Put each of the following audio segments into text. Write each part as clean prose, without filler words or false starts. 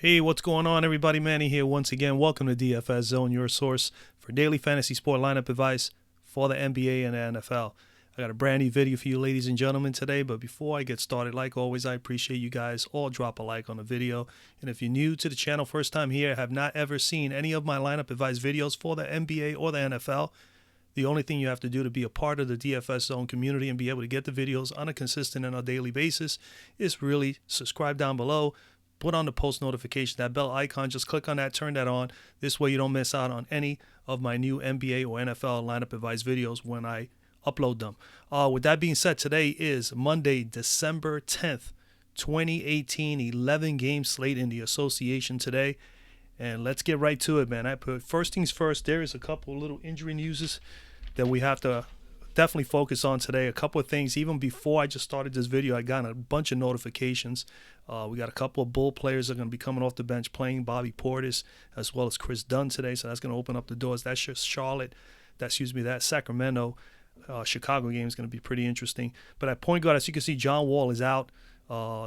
Hey, what's going on, everybody? Manny here once again. Welcome to DFS Zone, your source for daily fantasy sport lineup advice for the NBA and the NFL. I got a brand new video for you, ladies and gentlemen, today. But before I get started, like always, I appreciate you guys all drop a like on the video. And if you're new to the channel, first time here, have not ever seen any of my lineup advice videos for the NBA or the NFL, the only thing you have to do to be a part of the DFS Zone community and be able to get the videos on a consistent and a daily basis is really subscribe down below. Put on the post notification, that bell icon, just click on that, turn that on. This way you don't miss out on any of my new NBA or NFL lineup advice videos when I upload them. With that being said, today is Monday, December 10th, 2018, 11 game slate in the association today. And let's get right to it, man. I put first things first. There is a couple little injury newses that we have to definitely focus on today. A couple of things. Even before I just started this video, I got a bunch of notifications. We got a couple of Bull players that are going to be coming off the bench playing, Bobby Portis as well as Chris Dunn today. So that's going to open up the doors. That's just that Sacramento, Chicago game is going to be pretty interesting. But at point guard, as you can see, John Wall is out.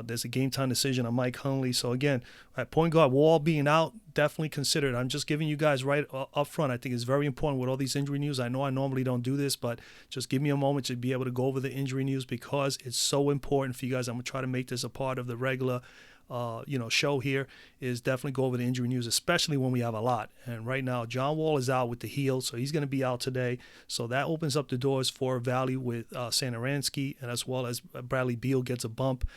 There's a game time decision on Mike Conley. So again, at point guard, Wall being out, definitely considered. I'm just giving you guys right up front. I think it's very important with all these injury news. I know I normally don't do this, but just give me a moment to be able to go over the injury news because it's so important for you guys. I'm going to try to make this a part of the regular show here, is definitely go over the injury news, especially when we have a lot. And right now, John Wall is out with the heel, so he's going to be out today. So that opens up the doors for value with Satoransky, and as well as Bradley Beal gets a bump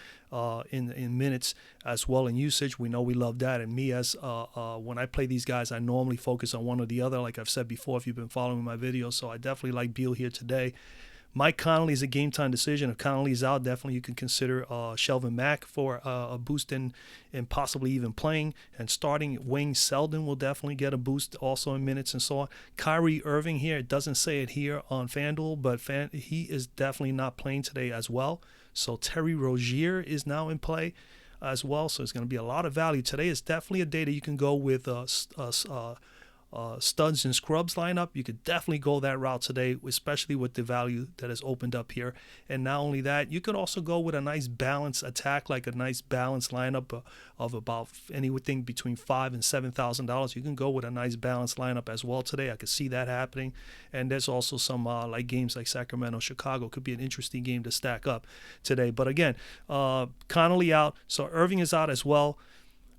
in minutes as well in usage. We know we love that. And me, as when I play these guys, I normally focus on one or the other, like I've said before if you've been following my videos. So I definitely like Beal here today. Mike Conley is a game-time decision. If Conley's out, definitely you can consider Shelvin Mack for a boost in possibly even playing. And starting Wayne Selden will definitely get a boost also in minutes and so on. Kyrie Irving here, it doesn't say it here on Fanduel, but he is definitely not playing today as well. So Terry Rozier is now in play as well. So it's going to be a lot of value. Today is definitely a day that you can go with studs and scrubs lineup. You could definitely go that route today, especially with the value that has opened up here. And not only that, you could also go with a nice balanced attack, like a nice balanced lineup of about anything between $5,000 and $7,000. You can go with a nice balanced lineup as well today. I could see that happening. And there's also some like games like Sacramento, Chicago could be an interesting game to stack up today. But again, Connolly out, so Irving is out as well.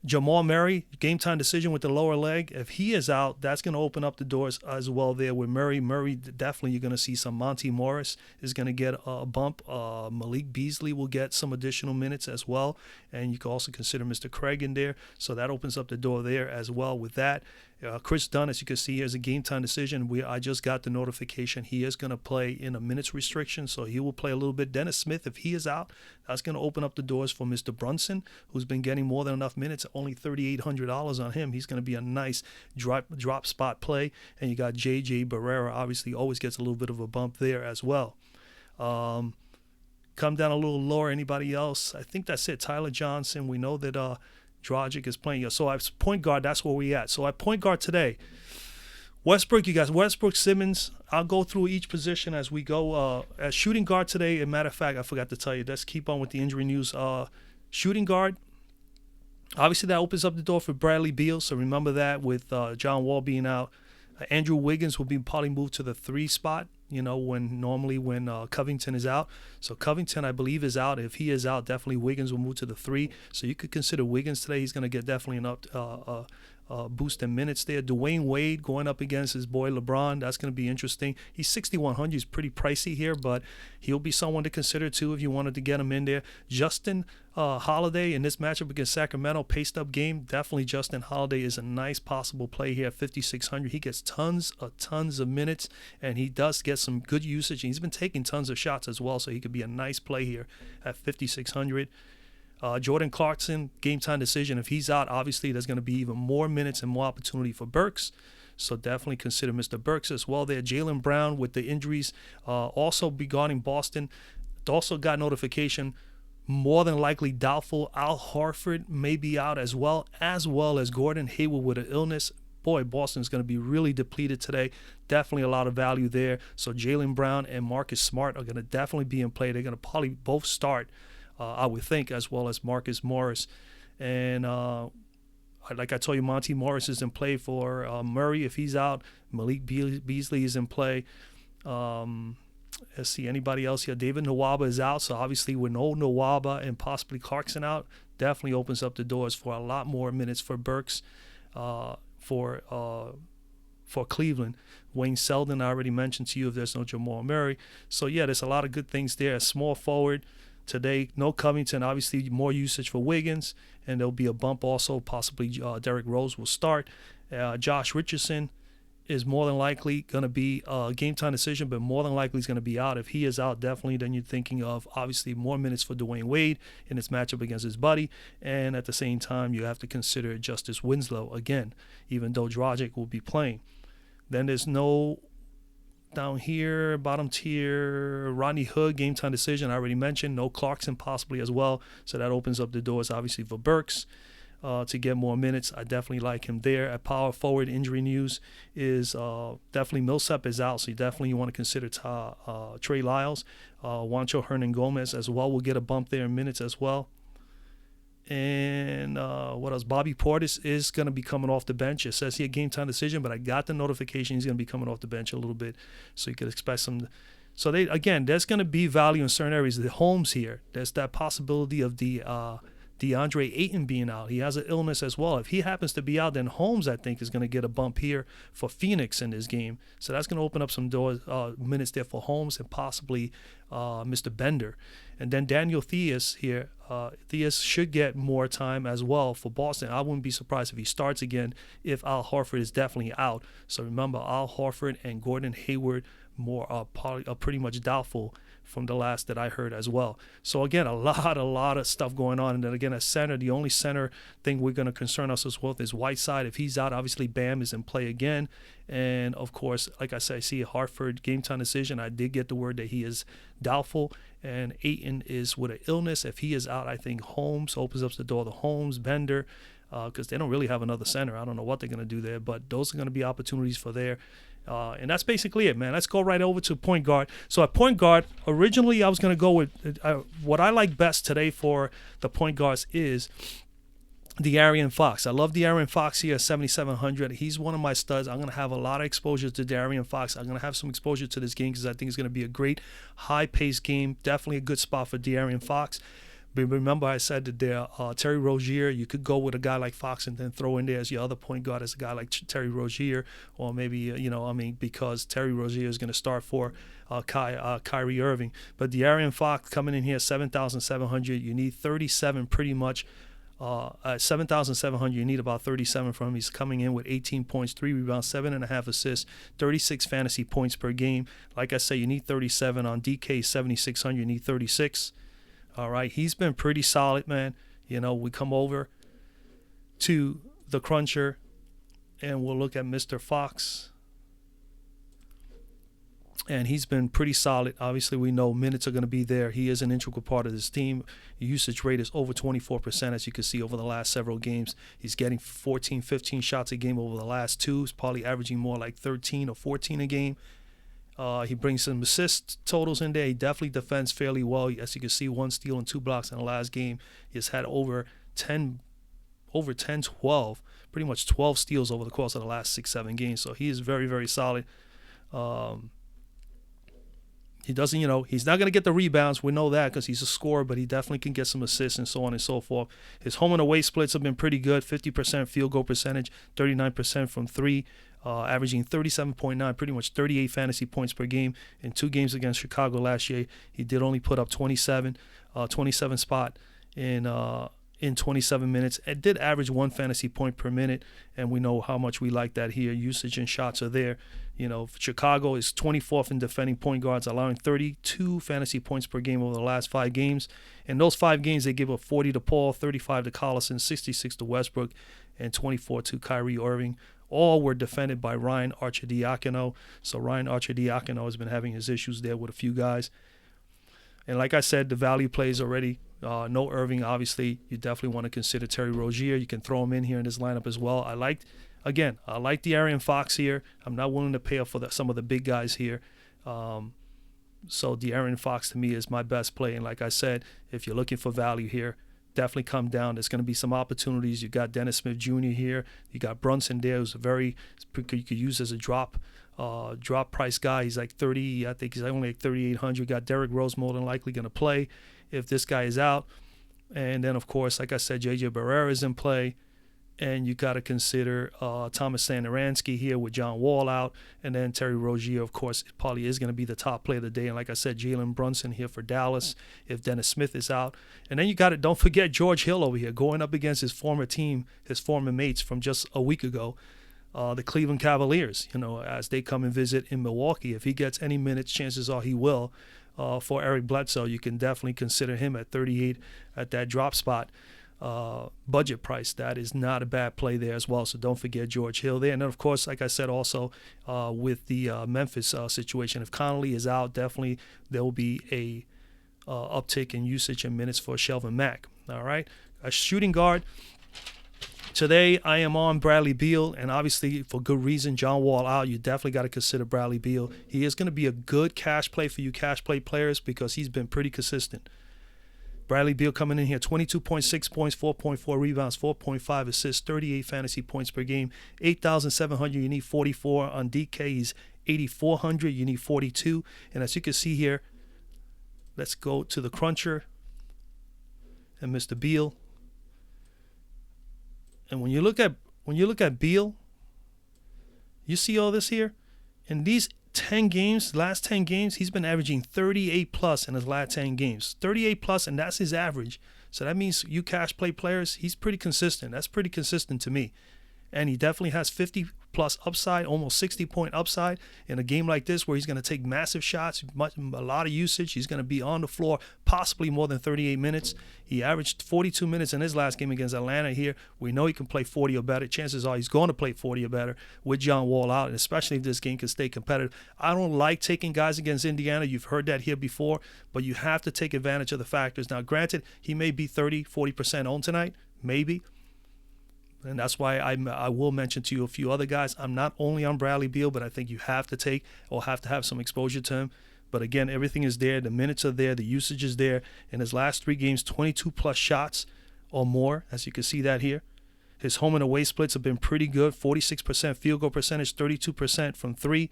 Jamal Murray, game time decision with the lower leg. If he is out, that's going to open up the doors as well there with Murray. Murray, definitely you're going to see some. Monty Morris is going to get a bump. Malik Beasley will get some additional minutes as well. And you can also consider Mr. Craig in there. So that opens up the door there as well with that. Chris Dunn, as you can see, here's a game time decision. I just got the notification. He is going to play in a minutes restriction, so he will play a little bit. Dennis Smith, if he is out, that's going to open up the doors for Mr. Brunson, who's been getting more than enough minutes. Only $3,800 on him. He's going to be a nice drop spot play. And you got J.J. Barrera, obviously always gets a little bit of a bump there as well. Come down a little lower. Anybody else? I think that's it. Tyler Johnson. We know that Dragic is playing. So at point guard, that's where we at. So at point guard today, Westbrook, you guys, Westbrook, Simmons, I'll go through each position as we go. At shooting guard today, as a matter of fact, I forgot to tell you, let's keep on with the injury news. Shooting guard, obviously that opens up the door for Bradley Beal, so remember that with John Wall being out. Andrew Wiggins will be probably moved to the 3 spot, when Covington is out. So Covington, I believe, is out. If he is out, definitely Wiggins will move to the 3. So you could consider Wiggins today. He's going to get definitely an boost in minutes there. Dwayne Wade going up against his boy LeBron. That's going to be interesting. He's 6,100. He's pretty pricey here, but he'll be someone to consider too if you wanted to get him in there. Justin Holiday in this matchup against Sacramento, paced up game. Definitely Justin Holiday is a nice possible play here at 5,600. He gets tons of minutes, and he does get some good usage. And he's been taking tons of shots as well, so he could be a nice play here at 5,600. Jordan Clarkson, game time decision. If he's out, obviously there's going to be even more minutes and more opportunity for Burks. So definitely consider Mr. Burks as well there. Jaylen Brown with the injuries. Also regarding Boston, also got notification. More than likely doubtful. Al Horford may be out as well as Gordon Hayward with an illness. Boy, Boston's going to be really depleted today. Definitely a lot of value there. So Jaylen Brown and Marcus Smart are going to definitely be in play. They're going to probably both start, I would think, as well as Marcus Morris. And like I told you, Monty Morris is in play for Murray if he's out. Malik Beasley is in play. Let's see, anybody else here? David Nwaba is out, so obviously with no Nwaba and possibly Clarkson out, definitely opens up the doors for a lot more minutes for Burks for Cleveland. Wayne Selden, I already mentioned to you if there's no Jamal Murray. So, yeah, there's a lot of good things there. A small forward today, no Covington, obviously more usage for Wiggins, and there'll be a bump also. Possibly Derrick Rose will start. Josh Richardson is more than likely going to be a game-time decision, but more than likely he's going to be out. If he is out, definitely then you're thinking of, obviously, more minutes for Dwayne Wade in his matchup against his buddy. And at the same time, you have to consider Justice Winslow again, even though Dragic will be playing. Then there's no, down here, bottom tier, Rodney Hood, game-time decision, I already mentioned. No Clarkson possibly as well. So that opens up the doors, obviously, for Burks to get more minutes. I definitely like him there. At power forward, injury news is definitely Millsap is out, so you want to consider Trey Lyles. Juancho Hernan-Gomez as well will get a bump there in minutes as well. And what else? Bobby Portis is going to be coming off the bench. It says here game time decision, but I got the notification he's going to be coming off the bench a little bit, so you could expect some. So there's going to be value in certain areas. The Holmes here, there's that possibility of the DeAndre Ayton being out. He has an illness as well. If he happens to be out, then Holmes, I think, is going to get a bump here for Phoenix in this game. So that's going to open up some doors, minutes there for Holmes and possibly Mr. Bender. And then Daniel Theus here. Theus should get more time as well for Boston. I wouldn't be surprised if he starts again if Al Horford is definitely out. So remember, Al Horford and Gordon Hayward are pretty much doubtful from the last that I heard as well. So again, a lot of stuff going on. And then again, at center, the only center thing we're going to concern ourselves with is Whiteside. If he's out, obviously Bam is in play again. And of course, like I said, I see a Hartford game time decision. I did get the word that he is doubtful, and Ayton is with an illness. If he is out, I think Holmes opens up the door to Holmes, Bender, because they don't really have another center. I don't know what they're going to do there, but those are going to be opportunities for there. And that's basically it, man. Let's go right over to point guard. So at point guard, originally I was going to go with what I like best today for the point guards is De'Aaron Fox. I love De'Aaron Fox here at 7,700. He's one of my studs. I'm going to have a lot of exposure to De'Aaron Fox. I'm going to have some exposure to this game because I think it's going to be a great high-paced game. Definitely a good spot for De'Aaron Fox. But remember, I said that there, Terry Rozier, you could go with a guy like Fox and then throw in there as your other point guard as a guy like Terry Rozier, or maybe, because Terry Rozier is going to start for Kyrie Irving. But De'Aaron Fox coming in here, 7,700. You need 37 pretty much. At 7,700, you need about 37 from him. He's coming in with 18 points, 3 rebounds, 7.5 assists, 36 fantasy points per game. Like I say, you need 37. On DK 7,600, you need 36. All right, he's been pretty solid, man. We come over to the cruncher, and we'll look at Mr. Fox. And he's been pretty solid. Obviously, we know minutes are going to be there. He is an integral part of this team. Usage rate is over 24%, as you can see, over the last several games. He's getting 14, 15 shots a game over the last two. He's probably averaging more like 13 or 14 a game. He brings some assist totals in there. He definitely defends fairly well. As you can see, 1 steal and 2 blocks in the last game. He's had over 10, 12, pretty much 12 steals over the course of the last 6-7 games. So he is very, very solid. He doesn't, he's not going to get the rebounds. We know that because he's a scorer, but he definitely can get some assists and so on and so forth. His home and away splits have been pretty good. 50% field goal percentage, 39% from 3. Averaging 37.9, pretty much 38 fantasy points per game. In 2 games against Chicago last year, he did only put up 27 spot in 27 minutes. It did average 1 fantasy point per minute, and we know how much we like that here. Usage and shots are there. Chicago is 24th in defending point guards, allowing 32 fantasy points per game over the last 5 games. In those 5 games, they give up 40 to Paul, 35 to Collison, 66 to Westbrook, and 24 to Kyrie Irving. All were defended by Ryan Arcidiacono. So Ryan Arcidiacono has been having his issues there with a few guys. And like I said, the value plays already. No Irving, obviously. You definitely want to consider Terry Rozier. You can throw him in here in this lineup as well. I like De'Aaron Fox here. I'm not willing to pay up for some of the big guys here. So De'Aaron Fox to me is my best play. And like I said, if you're looking for value here, definitely come down. There's going to be some opportunities. You got Dennis Smith Jr. here. You got Brunson there, who's you could use as a drop price guy. He's like 30. I think he's only like 3,800. You got Derrick Rose more than likely going to play if this guy is out. And then, of course, like I said, J.J. Barrera is in play. And you got to consider Thomas Sanderansky here with John Wall out. And then Terry Rozier, of course, probably is going to be the top player of the day. And like I said, Jalen Brunson here for Dallas if Dennis Smith is out. And then you got to, don't forget George Hill over here going up against his former team, his former mates from just a week ago, the Cleveland Cavaliers, as they come and visit in Milwaukee. If he gets any minutes, chances are he will. For Eric Bledsoe, you can definitely consider him at 38 at that drop spot. Budget price. That is not a bad play there as well. So don't forget George Hill there. And then, of course, like I said, also with the Memphis situation, if Connolly is out, definitely there will be a uptick in usage and minutes for Shelvin Mack. All right. A shooting guard. Today, I am on Bradley Beal, and obviously for good reason, John Wall out. You definitely got to consider Bradley Beal. He is going to be a good cash play for you cash play players because he's been pretty consistent. Bradley Beal coming in here, 22.6 points, 4.4 rebounds, 4.5 assists, 38 fantasy points per game, 8,700. You need 44 on DK. He's 8,400. You need 42. And as you can see here, let's go to the cruncher and Mr. Beal. And when you look at Beal, you see all this here. In these 10 games, last 10 games, he's been averaging 38 plus in his last 10 games. 38 plus, and that's his average. So that means you cash play players, he's pretty consistent. That's pretty consistent to me. And he definitely has 50 plus upside, almost 60-point upside in a game like this where he's going to take massive shots, a lot of usage. He's going to be on the floor possibly more than 38 minutes. He averaged 42 minutes in his last game against Atlanta here. We know he can play 40 or better. Chances are he's going to play 40 or better with John Wall out, and especially if this game can stay competitive. I don't like taking guys against Indiana. You've heard that here before, but you have to take advantage of the factors. Now, granted, he may be 30, 40% owned tonight, maybe. And that's why I will mention to you a few other guys. I'm not only on Bradley Beal, but I think you have to take or have to have some exposure to him. But again, everything is there. The minutes are there. The usage is there. In his last 3 games, 22 plus shots or more, as you can see that here. His home and away splits have been pretty good. 46% field goal percentage, 32% from 3,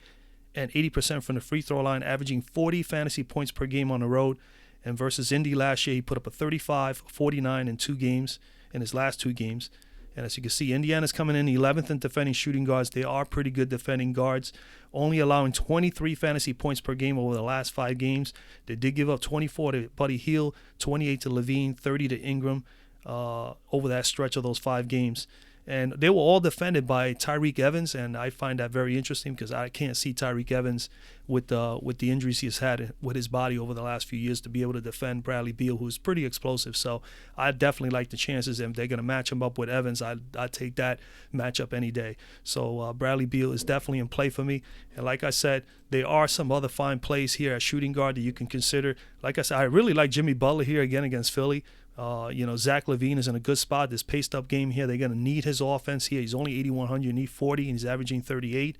and 80% from the free throw line, averaging 40 fantasy points per game on the road. And versus Indy last year, he put up a 35, 49 in 2 games, in his last 2 games. And as you can see, Indiana's coming in 11th in defending shooting guards. They are pretty good defending guards, only allowing 23 fantasy points per game over the last 5 games. They did give up 24 to Buddy Hield, 28 to Levine, 30 to Ingram over that stretch of those 5 games. And they were all defended by Tyreke Evans, and I find that very interesting because I can't see Tyreke Evans with the injuries he's had with his body over the last few years to be able to defend Bradley Beal, who's pretty explosive. So I definitely like the chances. If they're going to match him up with Evans, I'd take that matchup any day. So Bradley Beal is definitely in play for me. And like I said, there are some other fine plays here at shooting guard that you can consider. Like I said, I really like Jimmy Butler here again against Philly. Zach LaVine is in a good spot. This paced-up game here, they're going to need his offense here. He's only 8,100. You need 40, and he's averaging 38.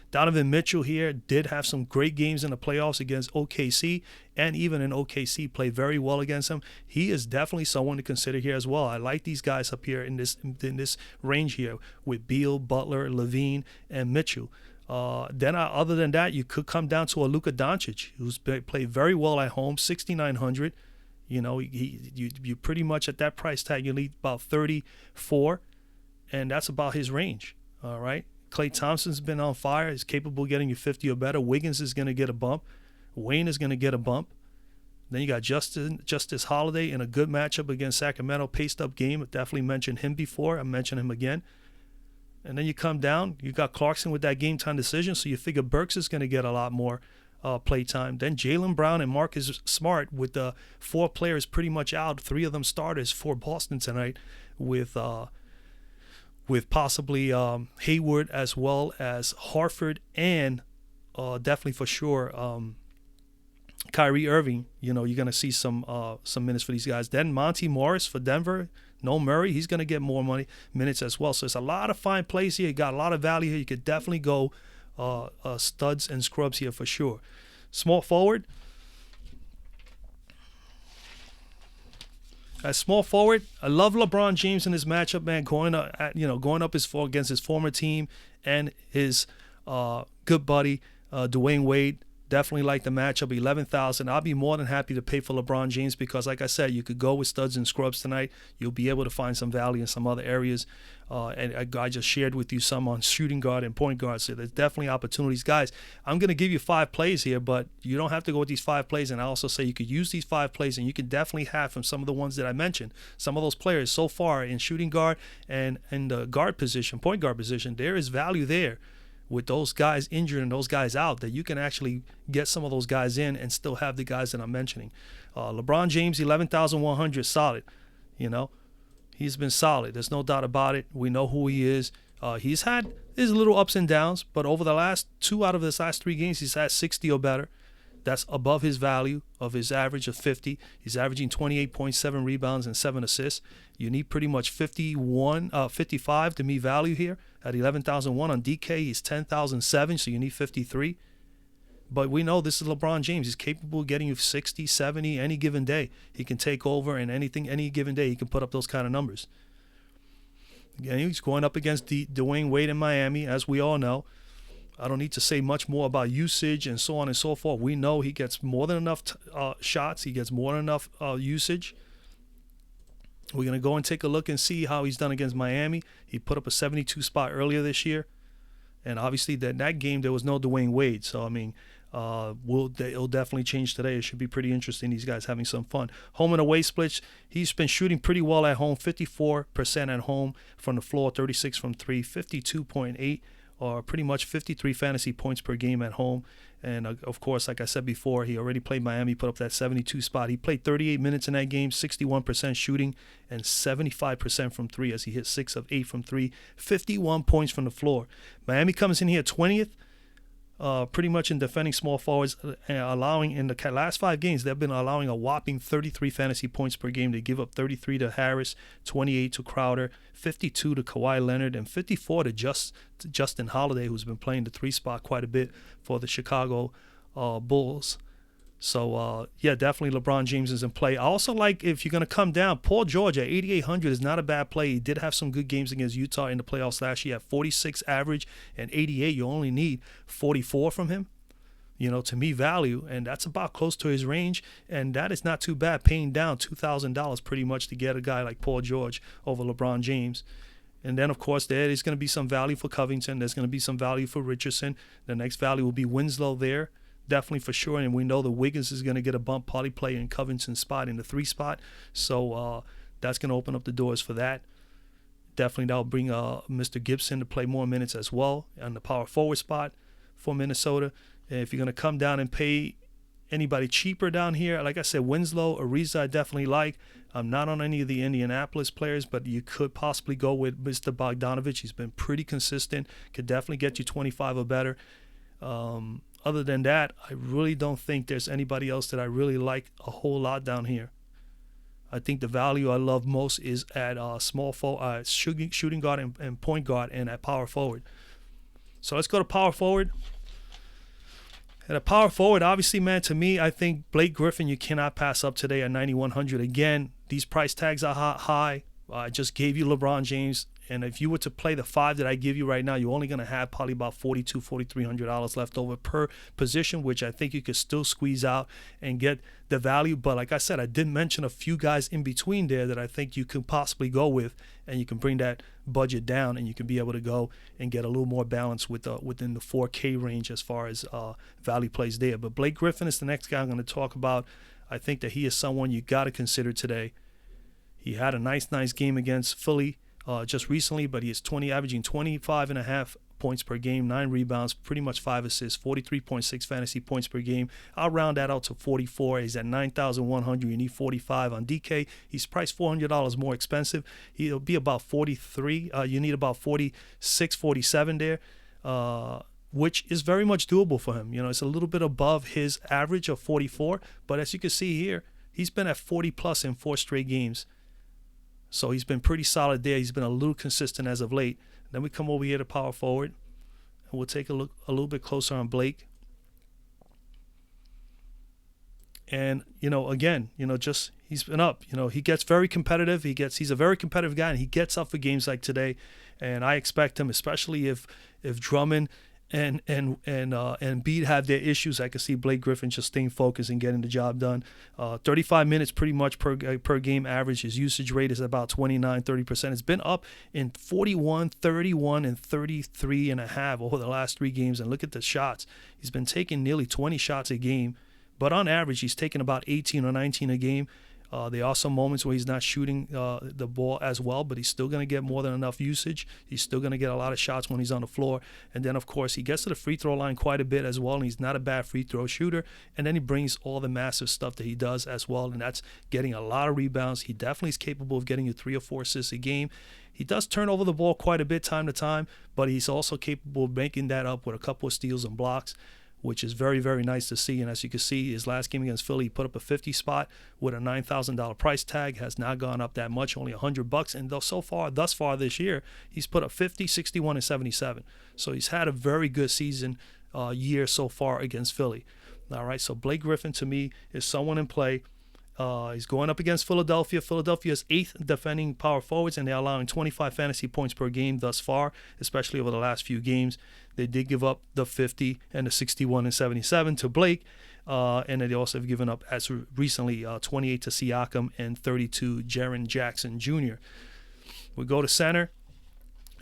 Donovan Mitchell here did have some great games in the playoffs against OKC, and even in OKC played very well against him. He is definitely someone to consider here as well. I like these guys up here in this range here with Beal, Butler, LaVine, and Mitchell. Other than that, you could come down to a Luka Doncic, who's played very well at home, 6,900. You pretty much at that price tag, you need about 34, and that's about his range. All right. Klay Thompson's been on fire. He's capable of getting you 50 or better. Wiggins is going to get a bump. Wayne is going to get a bump. Then you got Justice Holiday in a good matchup against Sacramento. Paced up game. I definitely mentioned him before. I mentioned him again. And then you come down. You got Clarkson with that game time decision, so you figure Burks is going to get a lot more play time. Then Jaylen Brown and Marcus Smart with 4 players pretty much out. 3 of them starters for Boston tonight with possibly Hayward as well as Harford and definitely for sure Kyrie Irving. You're going to see some minutes for these guys. Then Monty Morris for Denver. No Murray. He's going to get more minutes as well. So it's a lot of fine plays here. You got a lot of value here. You could definitely go studs and scrubs here for sure. Small forward. At small forward, I love LeBron James in this matchup, man. Going up, against his former team and his good buddy Dwayne Wade. Definitely like the matchup. 11,000. I'll be more than happy to pay for LeBron James because, like I said, you could go with studs and scrubs tonight. You'll be able to find some value in some other areas. And I just shared with you some on shooting guard and point guard. So there's definitely opportunities. Guys, I'm going to give you 5 plays here, but you don't have to go with these 5 plays. And I also say you could use these 5 plays, and you can definitely have from some of the ones that I mentioned. Some of those players so far in shooting guard and in the guard position, point guard position, there is value there. With those guys injured and those guys out, that you can actually get some of those guys in and still have the guys that I'm mentioning. LeBron James, 11,100, solid. He's been solid. There's no doubt about it. We know who he is. He's had his little ups and downs, but over the last 2 out of his last 3 games, he's had 60 or better. That's above his value of his average of 50. He's averaging 28.7 rebounds and 7 assists. You need pretty much 55 to meet value here. At 11,001 on DK, he's 10,007, so you need 53. But we know this is LeBron James. He's capable of getting you 60, 70 any given day. He can take over, and any given day he can put up those kind of numbers. Again, he's going up against Dwayne Wade in Miami, as we all know. I don't need to say much more about usage and so on and so forth. We know he gets more than enough shots. He gets more than enough usage. We're going to go and take a look and see how he's done against Miami. He put up a 72 spot earlier this year. And obviously that game there was no Dwayne Wade. So, I mean, it'll definitely change today. It should be pretty interesting. These guys having some fun. Home and away splits. He's been shooting pretty well at home. 54% at home from the floor, 36 from 3, 52.8. Or pretty much 53 fantasy points per game at home. And, of course, like I said before, he already played Miami, put up that 72 spot. He played 38 minutes in that game, 61% shooting, and 75% from 3 as he hit 6 of 8 from 3, 51 points from the floor. Miami comes in here 20th, pretty much in defending small forwards, allowing in the last 5 games, they've been allowing a whopping 33 fantasy points per game. They give up 33 to Harris, 28 to Crowder, 52 to Kawhi Leonard, and 54 to Justin Holiday, who's been playing the 3 spot quite a bit for the Chicago Bulls. So, definitely LeBron James is in play. I also like, if you're going to come down, Paul George at 8,800 is not a bad play. He did have some good games against Utah in the playoffs last year at 46 average and 88. You only need 44 from him, to me value, and that's about close to his range, and that is not too bad, paying down $2,000 pretty much to get a guy like Paul George over LeBron James. And then, of course, there is going to be some value for Covington. There's going to be some value for Richardson. The next value will be Winslow there. Definitely for sure, and we know the Wiggins is going to get a bump, probably play in Covington's spot in the 3 spot, so that's going to open up the doors for that. Definitely that'll bring Mr. Gibson to play more minutes as well on the power forward spot for Minnesota. And if you're going to come down and pay anybody cheaper down here, like I said, Winslow, Ariza I definitely like. I'm not on any of the Indianapolis players, but you could possibly go with Mr. Bogdanovich. He's been pretty consistent, could definitely get you 25 or better. Other than that, I really don't think there's anybody else that I really like a whole lot down here. I think the value I love most is at shooting guard and point guard, and at power forward. So let's go to power forward. At a power forward, obviously, man, to me, I think Blake Griffin you cannot pass up today at 9,100. Again, these price tags are high. I just gave you LeBron James. And if you were to play the 5 that I give you right now, you're only going to have probably about $4,200, $4,300 left over per position, which I think you could still squeeze out and get the value. But like I said, I did mention a few guys in between there that I think you could possibly go with, and you can bring that budget down, and you can be able to go and get a little more balance within the 4K range as far as value plays there. But Blake Griffin is the next guy I'm going to talk about. I think that he is someone you got to consider today. He had a nice game against Philly just recently, but he is averaging 25.5 points per game, 9 rebounds, pretty much 5 assists, 43.6 fantasy points per game. I'll round that out to 44. He's at 9,100. You need 45 on DK. He's priced $400 more expensive. He'll be about 43. You need about 46, 47 there, which is very much doable for him. It's a little bit above his average of 44, but as you can see here, he's been at 40 plus in 4 straight games. So he's been pretty solid there. He's been a little consistent as of late. Then we come over here to power forward, and we'll take a little bit closer on Blake. And, again, just he's been up. He gets very competitive. He's a very competitive guy, and he gets up for games like today. And I expect him, especially if Drummond and Embiid have their issues. I can see Blake Griffin just staying focused and getting the job done. 35 minutes pretty much per game average. His usage rate is about 29-30%. It's been up in 41, 31, and 33.5 over the last 3 games. And look at the shots. He's been taking nearly 20 shots a game, but on average he's taking about 18 or 19 a game. There are some moments where he's not shooting the ball as well, but he's still going to get more than enough usage. He's still going to get a lot of shots when he's on the floor. And then, of course, he gets to the free throw line quite a bit as well, and he's not a bad free throw shooter. And then he brings all the massive stuff that he does as well, and that's getting a lot of rebounds. He definitely is capable of getting you 3 or 4 assists a game. He does turn over the ball quite a bit time to time, but he's also capable of making that up with a couple of steals and blocks, which is very, very nice to see. And as you can see, his last game against Philly, he put up a 50 spot with a $9,000 price tag. Has not gone up that much, only $100. And thus far this year, he's put up 50, 61, and 77. So he's had a very good season year so far against Philly. All right, so Blake Griffin to me is someone in play. He's going up against Philadelphia. Philadelphia is 8th defending power forwards, and they're allowing 25 fantasy points per game thus far, especially over the last few games. They did give up the 50 and the 61 and 77 to Blake, and they also have given up as recently 28 to Siakam and 32 Jaren Jackson Jr. We go to center.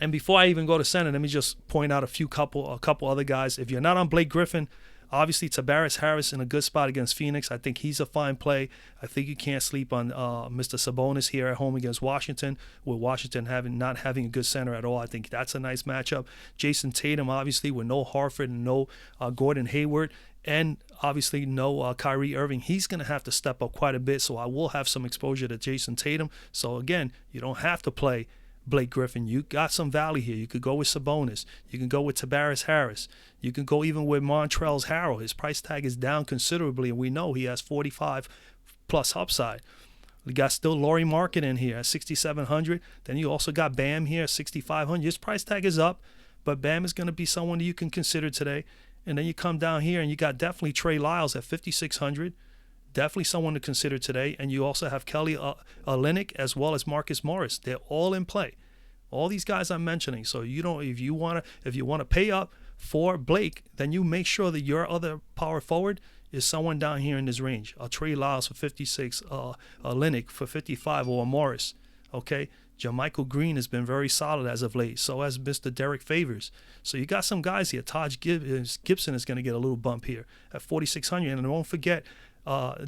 And before I even go to center, let me just point out a couple other guys. If you're not on Blake Griffin, obviously, Tobias Harris in a good spot against Phoenix. I think he's a fine play. I think you can't sleep on Mr. Sabonis here at home against Washington, with Washington not having a good center at all. I think that's a nice matchup. Jason Tatum, obviously, with no Horford and no Gordon Hayward, and obviously no Kyrie Irving. He's going to have to step up quite a bit, so I will have some exposure to Jason Tatum. So, again, you don't have to play Blake Griffin. You got some value here. You could go with Sabonis. You can go with Tobias Harris. You can go even with Montrezl Harrell. His price tag is down considerably, and we know he has 45 plus upside. We got still Lauri Markkanen in here at 6,700. Then you also got Bam here at 6,500. His price tag is up, but Bam is going to be someone that you can consider today. And then you come down here and you got definitely Trey Lyles at 5,600. Definitely someone to consider today. And you also have Kelly Olynyk as well as Marcus Morris. They're all in play. All these guys I'm mentioning. So if you want to pay up for Blake, then you make sure that your other power forward is someone down here in this range. Trey Lyles for 56, Olynyk for 55, or Morris. Okay, JaMychal Green has been very solid as of late. So has Mr. Derek Favors. So you got some guys here. Taj Gibson is going to get a little bump here at 4,600, and don't forget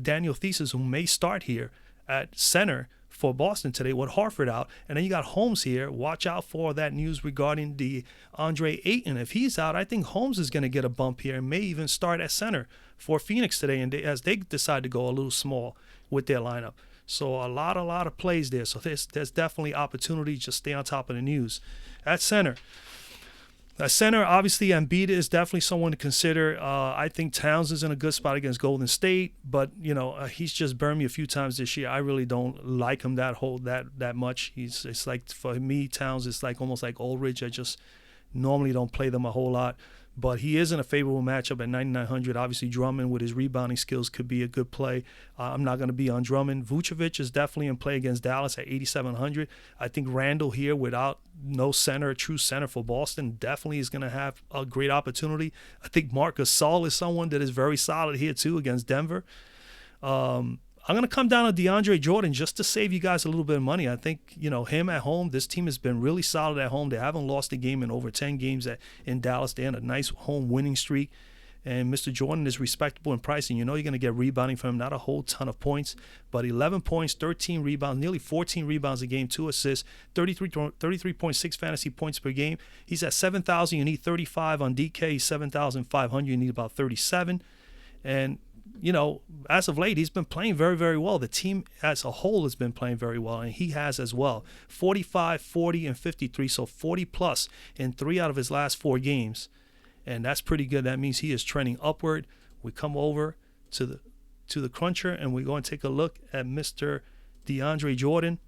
Daniel Thesis, who may start here at center for Boston today with Horford out. And then you got Holmes here. Watch out for that news regarding the Andre Ayton. If he's out, I think Holmes is going to get a bump here and may even start at center for Phoenix today, and as they decide to go a little small with their lineup. So a lot of plays there. So there's definitely opportunity. Just stay on top of the news. At center, obviously, Embiid is definitely someone to consider. I think Towns is in a good spot against Golden State, but he's just burned me a few times this year. I really don't like him that much. It's like, for me, Towns is like almost like Ulrich. I just normally don't play them a whole lot, but he is in a favorable matchup at 9,900. Obviously, Drummond with his rebounding skills could be a good play. I'm not going to be on Drummond. Vucevic is definitely in play against Dallas at 8,700. I think Randall here, without no true center for Boston, definitely is going to have a great opportunity. I think Marc Gasol is someone that is very solid here too against Denver. I'm going to come down to DeAndre Jordan just to save you guys a little bit of money. I think, him at home, this team has been really solid at home. They haven't lost a game in over 10 games in Dallas. They're on a nice home winning streak. And Mr. Jordan is respectable in pricing. You're going to get rebounding from him, not a whole ton of points, but 11 points, 13 rebounds, nearly 14 rebounds a game, 2 assists, 33.6 fantasy points per game. He's at 7,000. You need 35 on DK. He's 7,500. You need about 37. And as of late, he's been playing very, very well. The team as a whole has been playing very well, and he has as well. 45, 40, and 53, so 40-plus in 3 out of his last 4 games, and that's pretty good. That means he is trending upward. We come over to the cruncher, and we're going to take a look at Mr. DeAndre Jordan,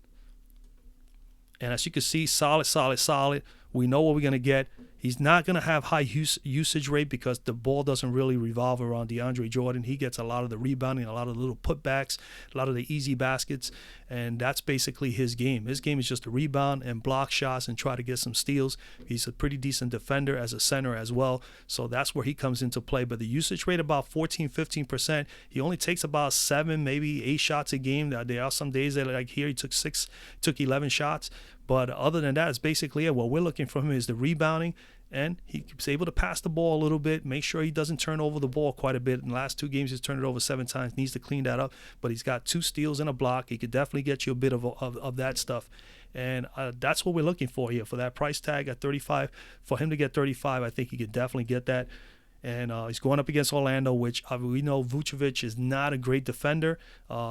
and as you can see, solid. We know what we're going to get. He's not going to have high usage rate because the ball doesn't really revolve around DeAndre Jordan. He gets a lot of the rebounding, a lot of the little putbacks, a lot of the easy baskets, and that's basically his game. His game is just to rebound and block shots and try to get some steals. He's a pretty decent defender as a center as well, so that's where he comes into play. But the usage rate about 14-15%. He only takes about 7, maybe 8 shots a game. There are some days that, like here, he took 11 shots. But other than that, it's basically it. What we're looking from him is the rebounding, and he's able to pass the ball a little bit, make sure he doesn't turn over the ball quite a bit. In the last 2 games, he's turned it over 7 times, needs to clean that up. But he's got 2 steals and a block. He could definitely get you a bit of that stuff. And that's what we're looking for here. For that price tag at 35, for him to get 35, I think he could definitely get that. And he's going up against Orlando, which we know Vucevic is not a great defender.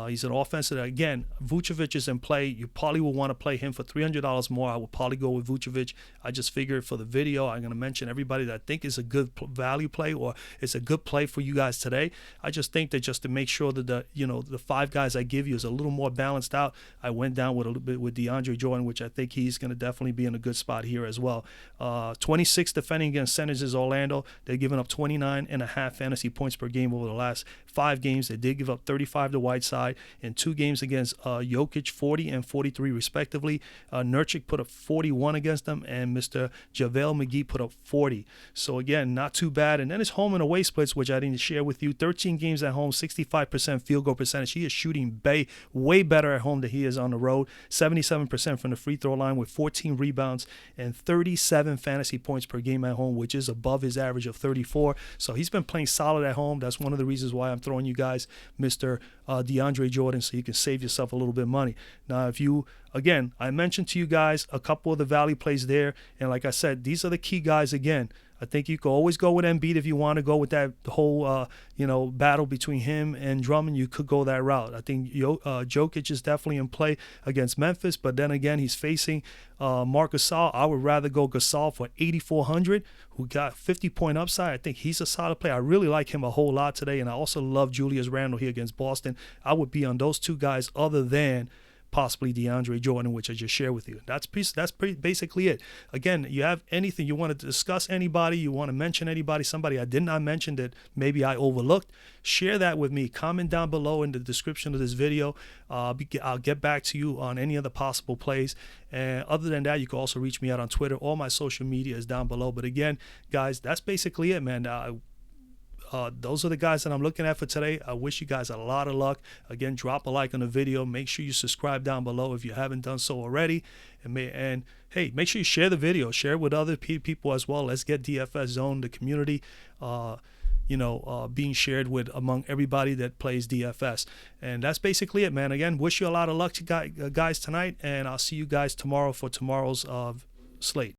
He's an offensive. Again, Vucevic is in play. You probably will want to play him for $300 more. I would probably go with Vucevic. I just figured for the video, I'm going to mention everybody that I think is a good value play or it's a good play for you guys today. I just think that just to make sure that the 5 guys I give you is a little more balanced out, I went down with a little bit with DeAndre Jordan, which I think he's going to definitely be in a good spot here as well. 26 defending against centers is Orlando. They're giving up 29.5 fantasy points per game over the last 5 games. They did give up 35 to Whiteside in 2 games against Jokic, 40 and 43 respectively. Nurkic put up 41 against them, and Mr. JaVale McGee put up 40. So again, not too bad. And then his home and away splits, which I didn't share with you. 13 games at home, 65% field goal percentage. He is shooting way better at home than he is on the road. 77% from the free throw line with 14 rebounds and 37 fantasy points per game at home, which is above his average of 34. So he's been playing solid at home. That's one of the reasons why I'm throwing you guys Mr. DeAndre Jordan, so you can save yourself a little bit of money. Now, again, I mentioned to you guys a couple of the value plays there. And like I said, these are the key guys again. I think you can always go with Embiid if you want to go with that whole, battle between him and Drummond. You could go that route. I think Jokic is definitely in play against Memphis, but then again, he's facing Marc Gasol. I would rather go Gasol for 8,400, who got 50-point upside. I think he's a solid player. I really like him a whole lot today, and I also love Julius Randle here against Boston. I would be on those 2 guys other than possibly DeAndre Jordan, which I just shared with you. That's basically it. Again, you have anything you want to discuss, anybody, you want to mention anybody, somebody I did not mention that maybe I overlooked, share that with me. Comment down below in the description of this video. I'll get back to you on any of the possible plays. And other than that, you can also reach me out on Twitter. All my social media is down below. But again, guys, that's basically it, man. Those are the guys that I'm looking at for today. I wish you guys a lot of luck. Again, drop a like on the video. Make sure you subscribe down below if you haven't done so already. And hey, make sure you share the video. Share it with other people as well. Let's get DFS Zone, the community, being shared with among everybody that plays DFS. And that's basically it, man. Again, wish you a lot of luck, guys, tonight. And I'll see you guys tomorrow for tomorrow's slate.